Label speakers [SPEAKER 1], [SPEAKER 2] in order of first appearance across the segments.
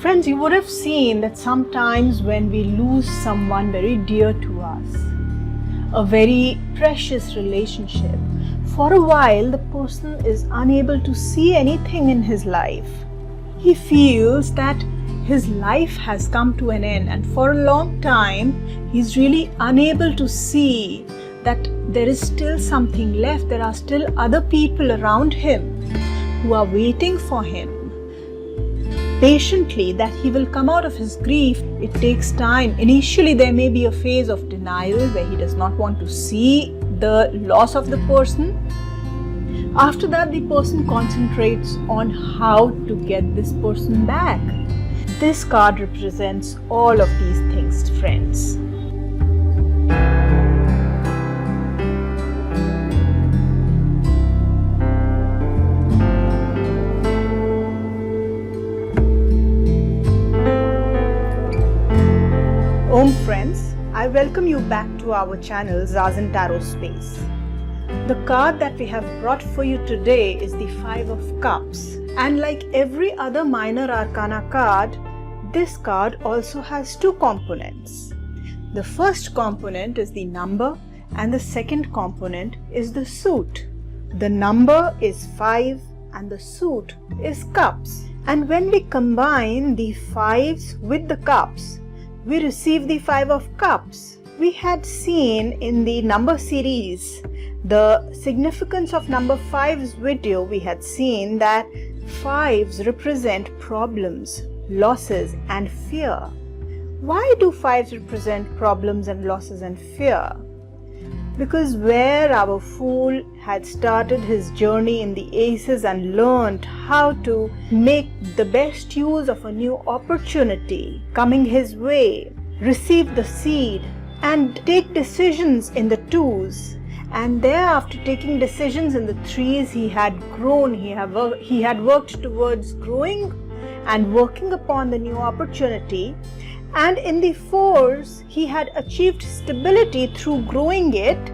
[SPEAKER 1] Friends, you would have seen that sometimes when we lose someone very dear to us, a very precious relationship, for a while the person is unable to see anything in his life. He feels that his life has come to an end, and for a long time he's really unable to see that there is still something left. There are still other people around him who are waiting for him patiently, that he will come out of his grief. It takes time. Initially there may be a phase of denial where he does not want to see the loss of the person. After that, the person concentrates on how to get this person back. This card represents all of these things, friends. Om friends, I welcome you back to our channel Zazen Tarot Space. The card that we have brought for you today is the Five of Cups. And like every other minor arcana card, this card also has two components. The first component is the number and the second component is the suit. The number is 5 and the suit is cups. And when we combine the fives with the cups, we receive the Five of Cups. We had seen in the number series the significance of number 5's video. We had seen that fives represent problems, losses and fear. Why do fives represent problems and losses and fear? Because where our fool had started his journey in the aces and learned how to make the best use of a new opportunity coming his way, receive the seed and take decisions in the twos, and thereafter taking decisions in the threes, he had grown, he had worked towards growing and working upon the new opportunity. And in the fours, he had achieved stability through growing it.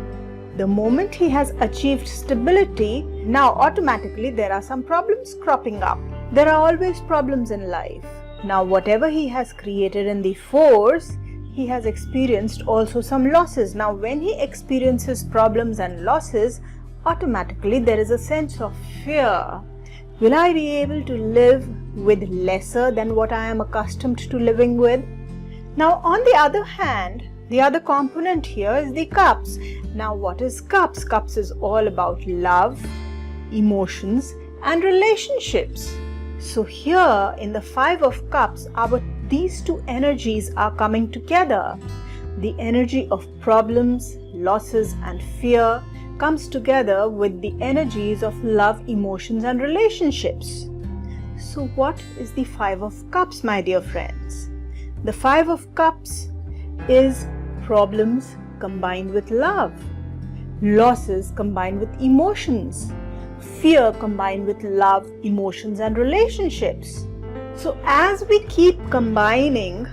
[SPEAKER 1] The moment he has achieved stability, now automatically there are some problems cropping up. There are always problems in life. Now whatever he has created in the fours, he has experienced also some losses. Now when he experiences problems and losses, automatically there is a sense of fear. Will I be able to live with lesser than what I am accustomed to living with? Now on the other hand, the other component here is the cups. Now what is cups? Cups is all about love, emotions and relationships. So here in the Five of Cups, these two energies are coming together. The energy of problems, losses and fear comes together with the energies of love, emotions and relationships. So what is the Five of Cups, my dear friends? The Five of Cups is problems combined with love, losses combined with emotions, fear combined with love, emotions and relationships. So as we keep combining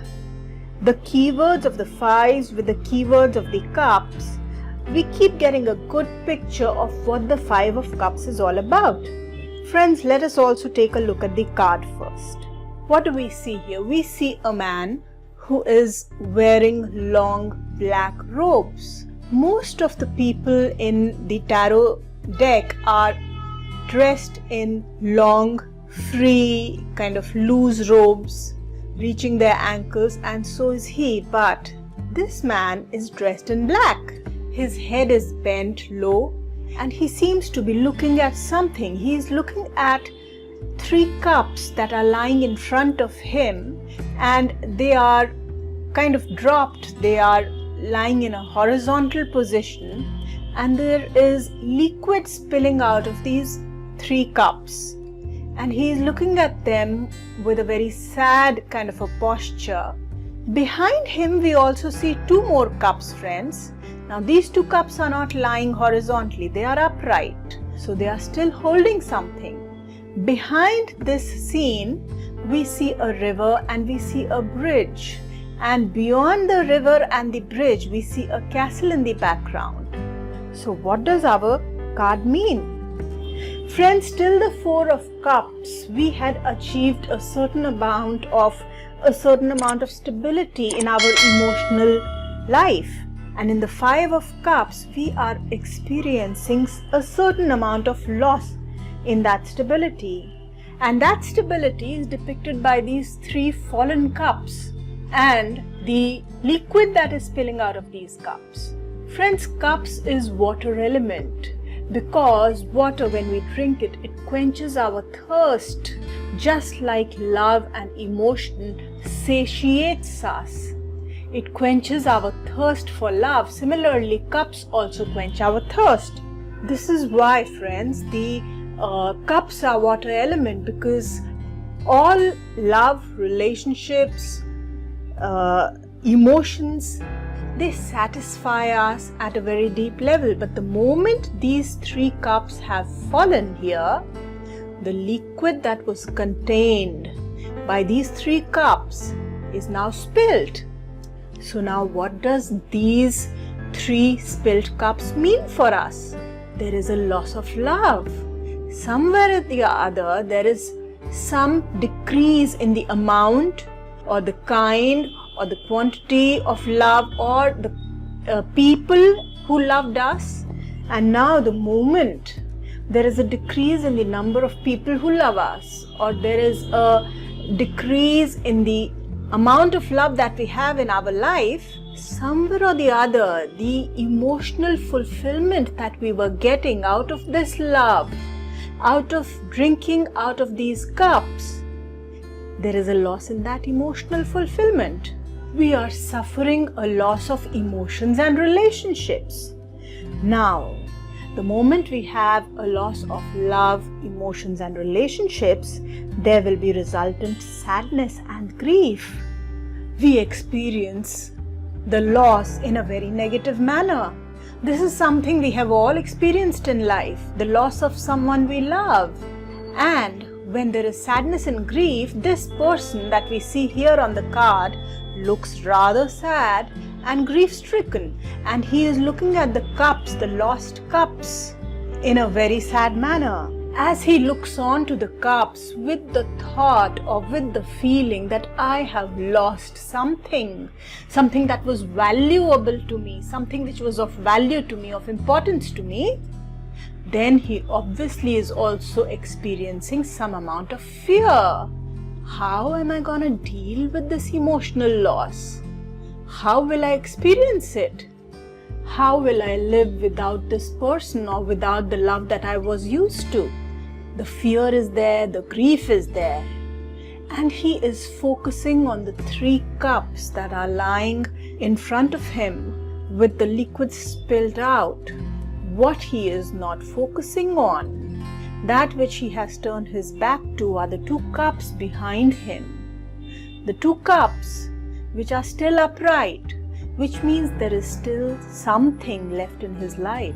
[SPEAKER 1] the keywords of the fives with the keywords of the cups, we keep getting a good picture of what the Five of Cups is all about. Friends, let us also take a look at the card first. What do we see here? We see a man who is wearing long black robes. Most of the people in the tarot deck are dressed in long, free, kind of loose robes reaching their ankles, and so is he. But this man is dressed in black. His head is bent low and he seems to be looking at something. He is looking at 3 cups that are lying in front of him, and they are kind of dropped. They are lying in a horizontal position and there is liquid spilling out of these 3 cups. And he is looking at them with a very sad kind of a posture. Behind him we also see 2 more cups, friends. Now these 2 cups are not lying horizontally, they are upright. So they are still holding something. Behind this scene we see a river and we see a bridge. And beyond the river and the bridge we see a castle in the background. So what does our card mean? Friends, till the Four of Cups, we had achieved a certain amount of stability in our emotional life. And in the Five of Cups, we are experiencing a certain amount of loss in that stability. And that stability is depicted by these three fallen cups and the liquid that is spilling out of these cups. Friends, cups is water element, because water, when we drink it, it quenches our thirst, just like love and emotion satiates us. It quenches our thirst for love. Similarly, cups also quench our thirst. This is why, friends, the cups are water element, because all love, relationships, emotions, they satisfy us at a very deep level. But the moment these three cups have fallen here, the liquid that was contained by these three cups is now spilled. So now what does these three spilled cups mean for us? There is a loss of love. Somewhere or the other, there is some decrease in the amount or the kind or the quantity of love or the people who loved us. And now the moment there is a decrease in the number of people who love us, or there is a decrease in the amount of love that we have in our life, somewhere or the other, the emotional fulfillment that we were getting out of this love, out of drinking out of these cups, there is a loss in that emotional fulfillment. We are suffering a loss of emotions and relationships. Now, the moment we have a loss of love, emotions and relationships, there will be resultant sadness and grief. We experience the loss in a very negative manner. This is something we have all experienced in life, the loss of someone we love. And when there is sadness and grief, this person that we see here on the card looks rather sad and grief-stricken, and he is looking at the cups, the lost cups, in a very sad manner. As he looks on to the cups with the thought or with the feeling that I have lost something that was valuable to me, something which was of value to me, of importance to me, then he obviously is also experiencing some amount of fear. How am I going to deal with this emotional loss? How will I experience it? How will I live without this person or without the love that I was used to? The fear is there, the grief is there. And he is focusing on the three cups that are lying in front of him with the liquid spilled out. What he is not focusing on, that which he has turned his back to, are the two cups behind him. The two cups which are still upright, which means there is still something left in his life.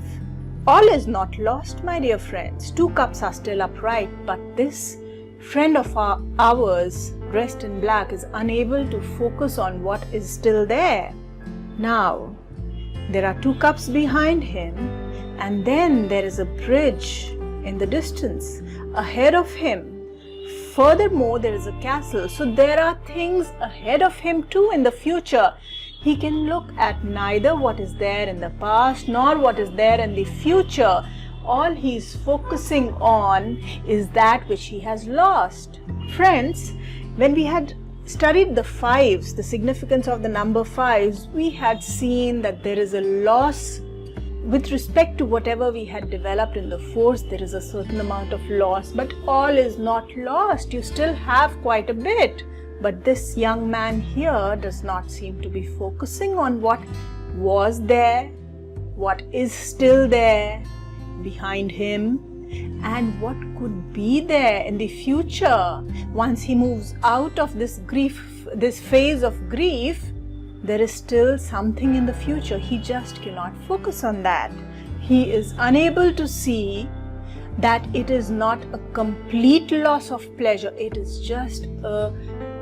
[SPEAKER 1] All is not lost, my dear friends. Two cups are still upright, but this friend of ours, dressed in black, is unable to focus on what is still there. Now, there are two cups behind him, and then there is a bridge in the distance ahead of him. Furthermore, there is a castle. So there are things ahead of him too in the future. He can look at neither what is there in the past nor what is there in the future. All he is focusing on is that which he has lost. Friends, when we had studied the fives, the significance of the number fives, we had seen that there is a loss with respect to whatever we had developed in the fours. There is a certain amount of loss, but all is not lost. You still have quite a bit. But this young man here does not seem to be focusing on what was there, what is still there behind him, and what could be there in the future. Once he moves out of this grief, this phase of grief, there is still something in the future. He just cannot focus on that. He is unable to see that it is not a complete loss of pleasure. It is just a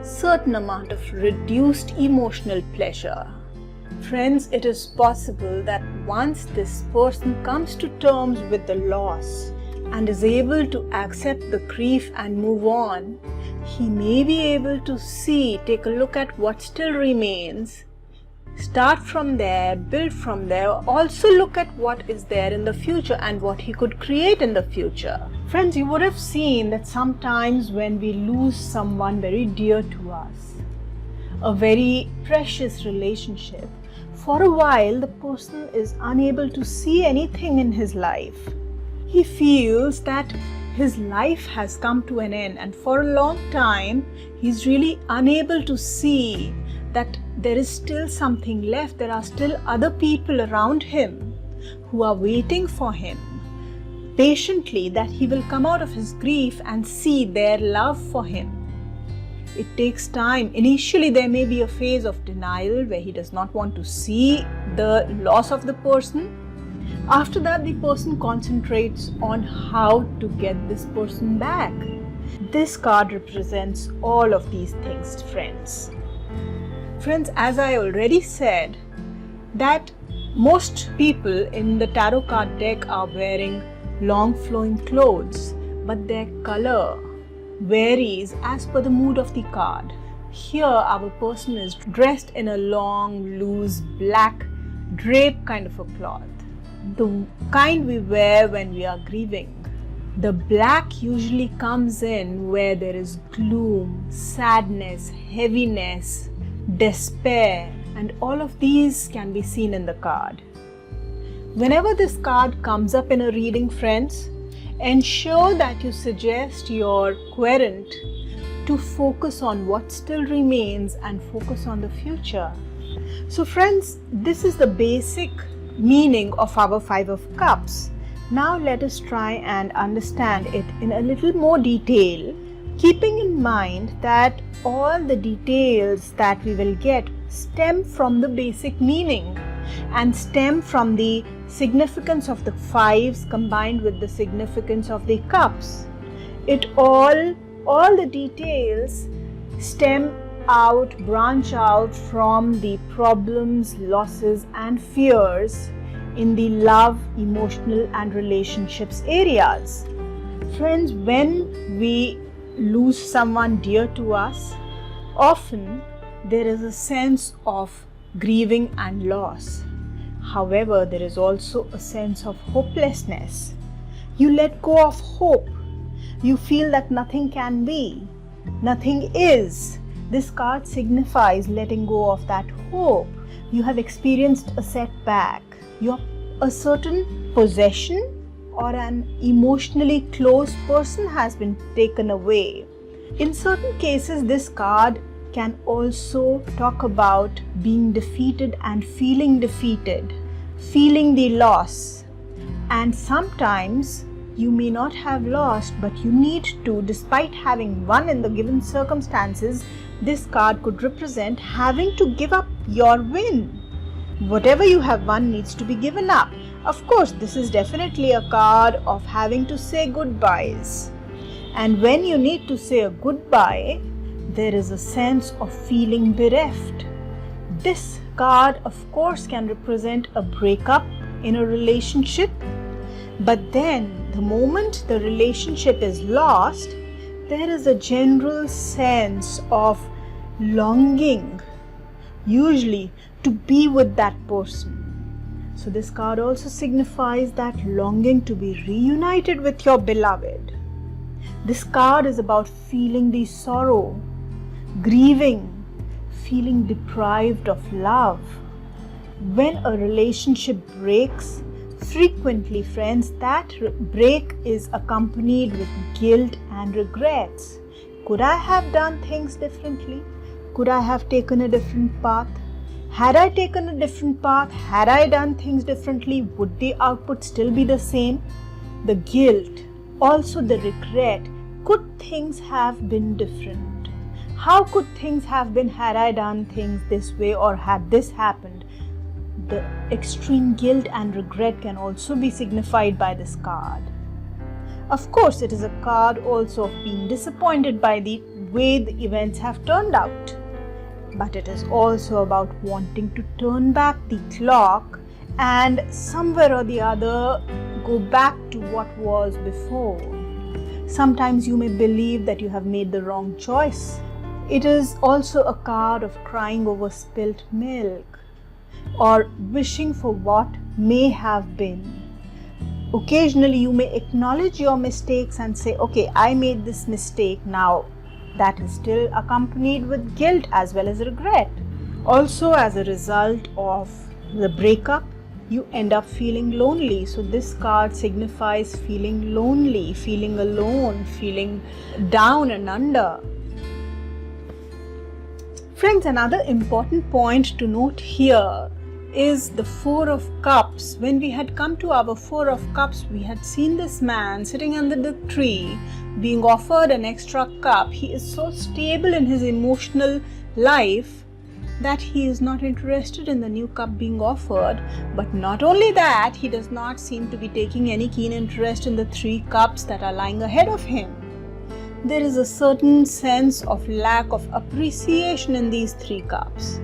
[SPEAKER 1] certain amount of reduced emotional pleasure. Friends, it is possible that once this person comes to terms with the loss and is able to accept the grief and move on, he may be able to take a look at what still remains, start from there, build from there, also look at what is there in the future and what he could create in the future. Friends, you would have seen that sometimes when we lose someone very dear to us, a very precious relationship, for a while the person is unable to see anything in his life. He feels that his life has come to an end, and for a long time he's really unable to see that there is still something left. There are still other people around him who are waiting for him patiently, that he will come out of his grief and see their love for him. It takes time. Initially, there may be a phase of denial where he does not want to see the loss of the person. After that, the person concentrates on how to get this person back. This card represents all of these things, friends. Friends, as I already said, that most people in the tarot card deck are wearing long flowing clothes, but their color varies as per the mood of the card. Here, our person is dressed in a long, loose, black drape kind of a cloth, the kind we wear when we are grieving. The black usually comes in where there is gloom, sadness, heaviness, despair, and all of these can be seen in the card. Whenever this card comes up in a reading, friends, ensure that you suggest your querent to focus on what still remains and focus on the future. So friends, this is the basic meaning of our Five of Cups. Now let us try and understand it in a little more detail, keeping in mind that all the details that we will get stem from the basic meaning and stem from the significance of the fives combined with the significance of the cups. All the details branch out from the problems, losses and fears in the love, emotional and relationships areas. Friends, when we lose someone dear to us, often there is a sense of grieving and loss. However, there is also a sense of hopelessness. You let go of hope. You feel that nothing can be, nothing is. This card signifies letting go of that hope. You have experienced a setback. A certain possession or an emotionally close person has been taken away. In certain cases, this card can also talk about being defeated and feeling the loss. And sometimes you may not have lost, but you need to, despite having won in the given circumstances, this card could represent having to give up your win. Whatever you have won needs to be given up. Of course, this is definitely a card of having to say goodbyes. And when you need to say a goodbye, there is a sense of feeling bereft. This card, of course, can represent a breakup in a relationship. But then, the moment the relationship is lost, there is a general sense of longing, usually to be with that person. So this card also signifies that longing to be reunited with your beloved. This card is about feeling the sorrow, grieving, feeling deprived of love. When a relationship breaks, frequently, friends, that break is accompanied with guilt and regrets. Could I have done things differently? Could I have taken a different path? Had I taken a different path, had I done things differently, would the output still be the same? The guilt, also the regret. Could things have been different? How could things have been had I done things this way, or had this happened? The extreme guilt and regret can also be signified by this card. Of course, it is a card also of being disappointed by the way the events have turned out. But it is also about wanting to turn back the clock and somewhere or the other go back to what was before. Sometimes you may believe that you have made the wrong choice. It is also a card of crying over spilt milk or wishing for what may have been. Occasionally you may acknowledge your mistakes and say, okay, I made this mistake now. That is still accompanied with guilt as well as regret. Also, as a result of the breakup, you end up feeling lonely. So this card signifies feeling lonely, feeling alone, feeling down and under. Friends, another important point to note here is the Four of Cups. When we had come to our Four of Cups, we had seen this man sitting under the tree being offered an extra cup. He is so stable in his emotional life that he is not interested in the new cup being offered. But not only that, he does not seem to be taking any keen interest in the 3 cups that are lying ahead of him. There is a certain sense of lack of appreciation in these 3 cups.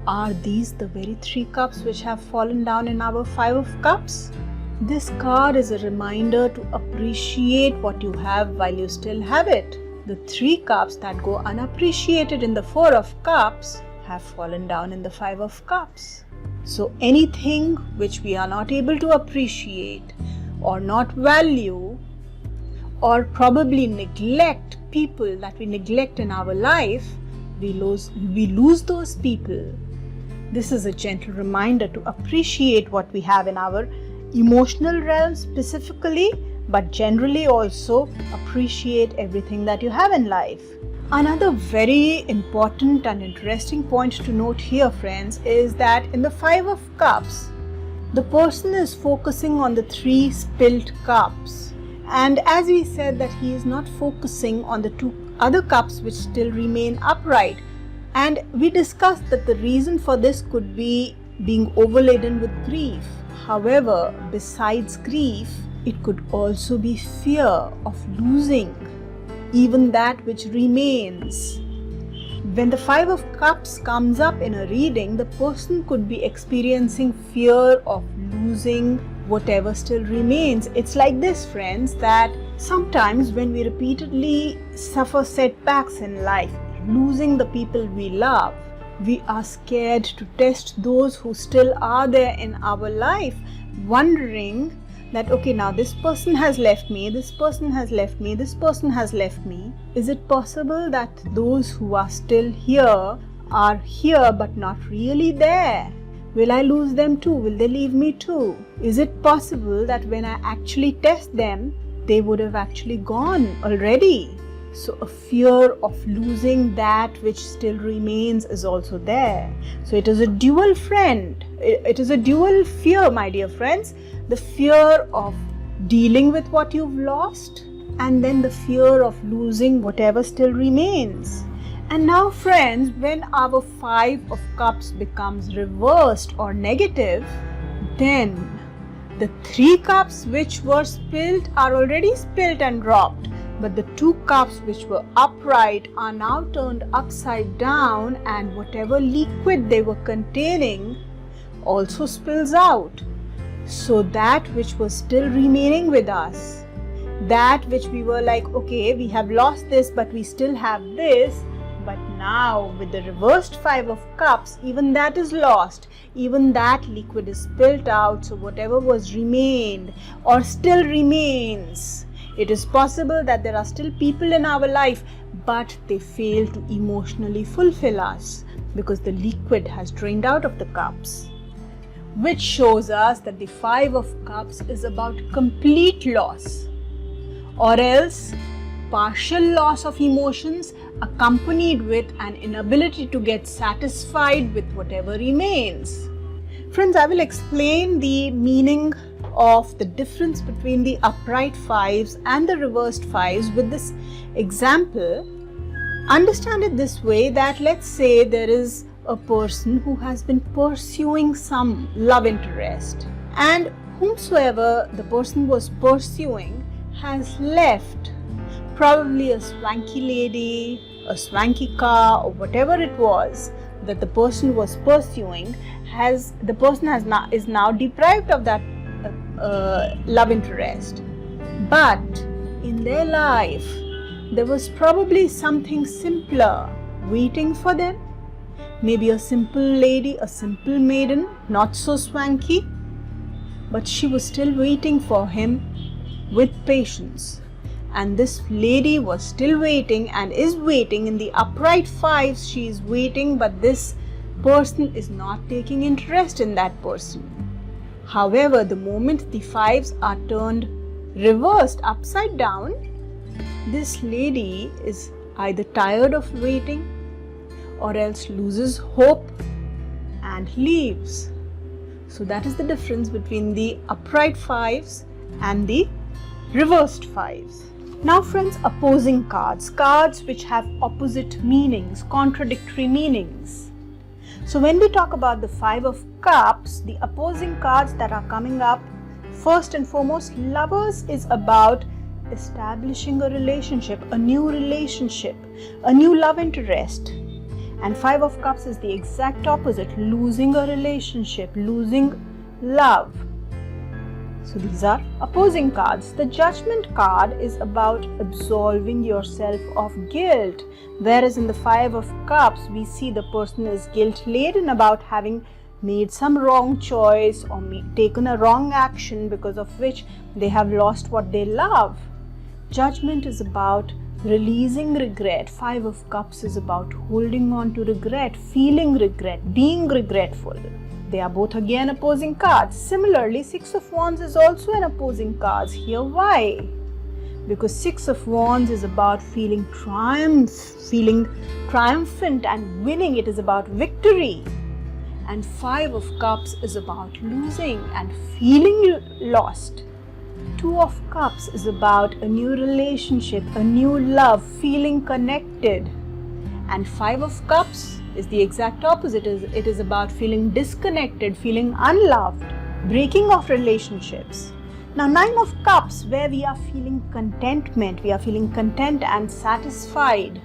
[SPEAKER 1] Are these the very 3 cups which have fallen down in our 5 of Cups? This card is a reminder to appreciate what you have while you still have it. The 3 cups that go unappreciated in the 4 of Cups have fallen down in the 5 of Cups. So anything which we are not able to appreciate or not value or probably neglect, people that we neglect in our life, we lose those people. This is a gentle reminder to appreciate what we have in our emotional realm specifically, but generally also appreciate everything that you have in life. Another very important and interesting point to note here, friends, is that in the 5 of Cups, the person is focusing on the 3 spilt cups. And as we said that he is not focusing on the 2 other cups which still remain upright. And we discussed that the reason for this could be being overladen with grief. However, besides grief, it could also be fear of losing even that which remains. When the 5 of Cups comes up in a reading, the person could be experiencing fear of losing whatever still remains. It's like this, friends, that sometimes when we repeatedly suffer setbacks in life, losing the people we love, we are scared to test those who still are there in our life, wondering that, okay, now this person has left me, this person has left me, this person has left me. Is it possible that those who are still here are here but not really there? Will I lose them too? Will they leave me too? Is it possible that when I actually test them, they would have actually gone already? So a fear of losing that which still remains is also there. So it is a dual friend. It is a dual fear, my dear friends. The fear of dealing with what you've lost, and then the fear of losing whatever still remains. And now, friends, when our 5 of Cups becomes reversed or negative, then the 3 cups which were spilt are already spilt and dropped. But the 2 cups which were upright are now turned upside down, and whatever liquid they were containing also spills out. So that which was still remaining with us, that which we were like, okay, we have lost this, but we still have this. But now with the reversed 5 of Cups, even that is lost. Even that liquid is spilt out. So whatever was remained or still remains, it is possible that there are still people in our life, but they fail to emotionally fulfill us because the liquid has drained out of the cups. Which shows us that the 5 of Cups is about complete loss, or else partial loss of emotions accompanied with an inability to get satisfied with whatever remains. Friends, I will explain the meaning of the difference between the upright 5s and the reversed 5s with this example. Understand it this way, that let's say there is a person who has been pursuing some love interest, and whomsoever the person was pursuing has left. Probably a swanky lady, a swanky car, or whatever it was that the person was pursuing, is now deprived of that love interest. But in their life, there was probably something simpler waiting for them. Maybe a simple lady, a simple maiden, not so swanky, but she was still waiting for him with patience. And this lady was still waiting and is waiting in the upright fives. She is waiting, but this person is not taking interest in that person. However, the moment the fives are turned reversed upside down, this lady is either tired of waiting or else loses hope and leaves. So that is the difference between the upright fives and the reversed fives. Now friends, opposing cards, cards which have opposite meanings, contradictory meanings. So when we talk about the Five of Cups, the opposing cards that are coming up, first and foremost, Lovers is about establishing a relationship, a new love interest. And Five of Cups is the exact opposite, losing a relationship, losing love. So these are opposing cards. The Judgment card is about absolving yourself of guilt, whereas in the Five of Cups, we see the person is guilt-laden about having made some wrong choice or taken a wrong action because of which they have lost what they love. Judgment is about releasing regret. Five of Cups is about holding on to regret, feeling regret, being regretful. They are both again opposing cards. Similarly, Six of Wands is also an opposing card. Here why? Because Six of Wands is about feeling triumphant and winning. It is about victory. And Five of Cups is about losing and feeling lost. Two of Cups is about a new relationship, a new love, feeling connected. And Five of Cups is the exact opposite. It is about feeling disconnected, feeling unloved, breaking off relationships. Now Nine of Cups, where we are feeling contentment, we are feeling content and satisfied.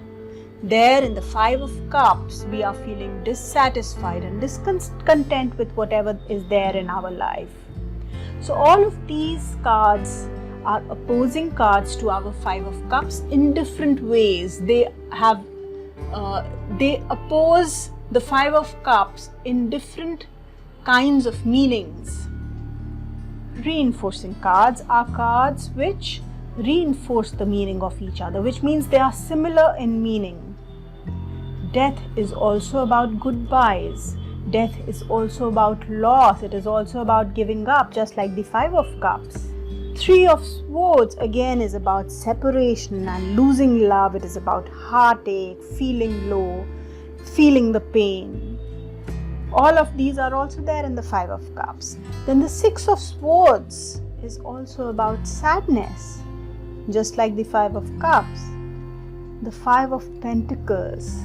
[SPEAKER 1] There in the Five of Cups, we are feeling dissatisfied and discontent with whatever is there in our life. So all of these cards are opposing cards to our Five of Cups in different ways. They oppose the Five of Cups in different kinds of meanings. Reinforcing cards are cards which reinforce the meaning of each other, which means they are similar in meaning. Death is also about goodbyes. Death is also about loss. It is also about giving up, just like the Five of Cups. Three of Swords again is about separation and losing love. It is about heartache, feeling low, feeling the pain. All of these are also there in the Five of Cups. Then the Six of Swords is also about sadness, just like the Five of Cups. The Five of Pentacles.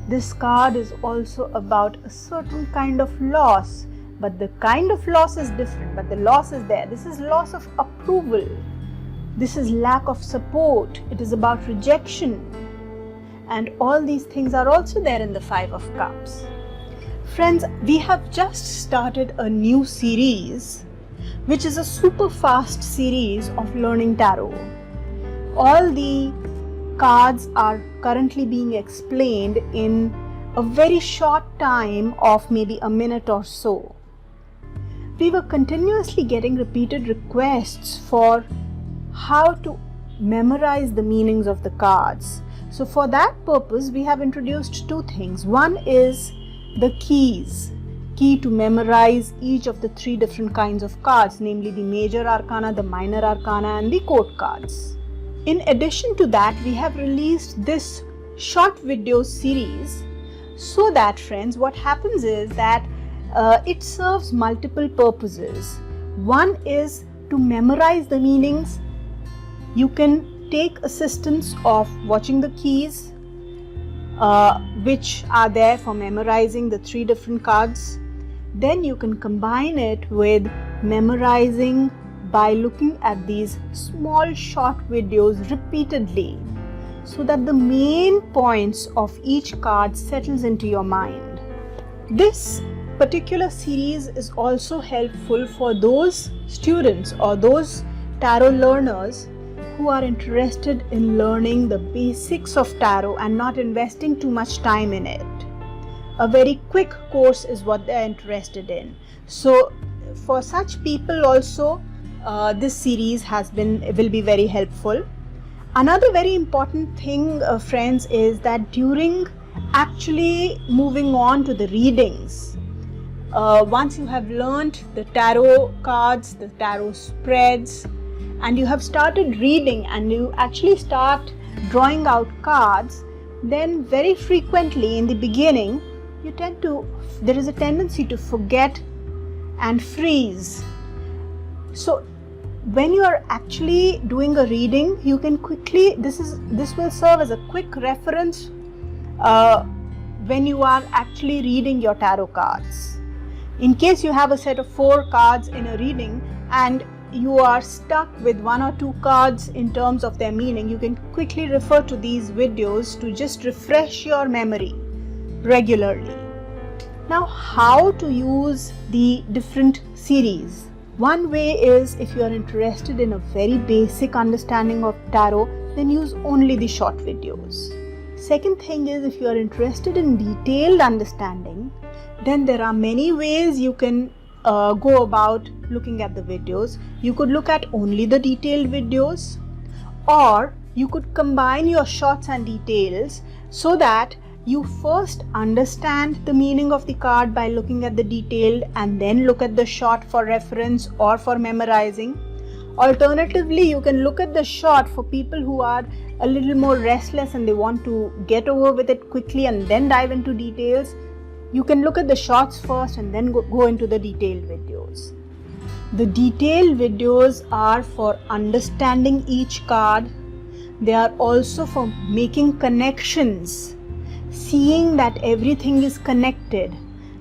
[SPEAKER 1] This card is also about a certain kind of loss, but the kind of loss is different, but the loss is there. This is loss of approval. This is lack of support. It is about rejection. And all these things are also there in the Five of Cups. Friends, we have just started a new series, which is a super fast series of learning tarot. All the cards are currently being explained in a very short time of maybe a minute or so. We were continuously getting repeated requests for how to memorize the meanings of the cards. So for that purpose, we have introduced two things. One is the keys, key to memorize each of the three different kinds of cards, namely the major arcana, the minor arcana, and the court cards. In addition to that, we have released this short video series so that, friends, what happens is that it serves multiple purposes. One is to memorize the meanings. You can take assistance of watching the keys, which are there for memorizing the three different cards. Then you can combine it with memorizing by looking at these small short videos repeatedly, so that the main points of each card settles into your mind. This particular series is also helpful for those students or those tarot learners who are interested in learning the basics of tarot and not investing too much time in it. A very quick course is what they're interested in. So for such people also, this series will be very helpful. Another very important thing, friends, is that during actually moving on to the readings, once you have learned the tarot cards, the tarot spreads, and you have started reading and you actually start drawing out cards, then very frequently in the beginning, there is a tendency to forget and freeze. So when you are actually doing a reading, you can quickly, this will serve as a quick reference when you are actually reading your tarot cards. In case you have a set of 4 cards in a reading and you are stuck with 1 or 2 cards in terms of their meaning, you can quickly refer to these videos to just refresh your memory regularly. Now, how to use the different series? One way is, if you are interested in a very basic understanding of tarot, then use only the short videos. Second thing is, if you are interested in detailed understanding, then there are many ways you can go about looking at the videos. You could look at only the detailed videos, or you could combine your shorts and details so that you first understand the meaning of the card by looking at the detailed and then look at the short for reference or for memorizing. Alternatively, you can look at the short for people who are a little more restless and they want to get over with it quickly and then dive into details. You can look at the shorts first and then go into the detailed videos. The detailed videos are for understanding each card. They are also for making connections, seeing that everything is connected.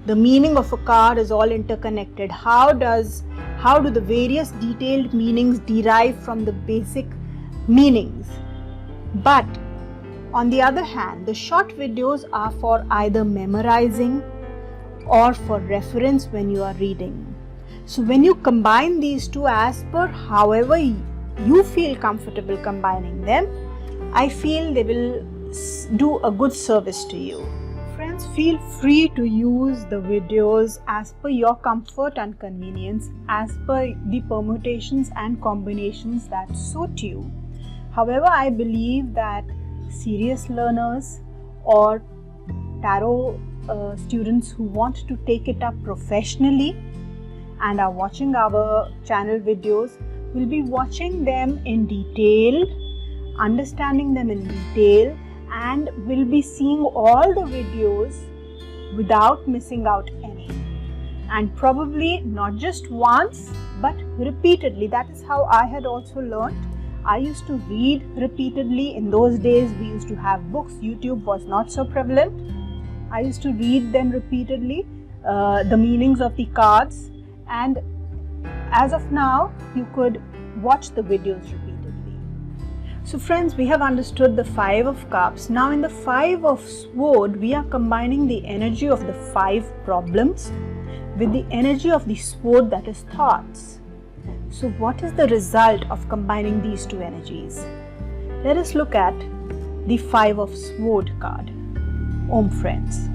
[SPEAKER 1] The meaning of a card is all interconnected. How do the various detailed meanings derive from the basic meanings? But on the other hand, the short videos are for either memorizing or for reference when you are reading. So when you combine these two, as per however you feel comfortable combining them, I feel they will do a good service to you. Friends, feel free to use the videos as per your comfort and convenience, as per the permutations and combinations that suit you. However, I believe that serious learners or tarot students who want to take it up professionally and are watching our channel videos will be watching them in detail, understanding them in detail, and will be seeing all the videos without missing out any. And probably not just once, but repeatedly. That is how I had also learned. I used to read repeatedly. In those days, we used to have books. YouTube was not so prevalent. I used to read them repeatedly, the meanings of the cards. And as of now, you could watch the videos repeatedly. So friends, we have understood the 5 of Cups. Now in the 5 of Sword, we are combining the energy of the 5 problems with the energy of the Sword, that is thoughts. So what is the result of combining these two energies? Let us look at the 5 of Sword card. Om friends.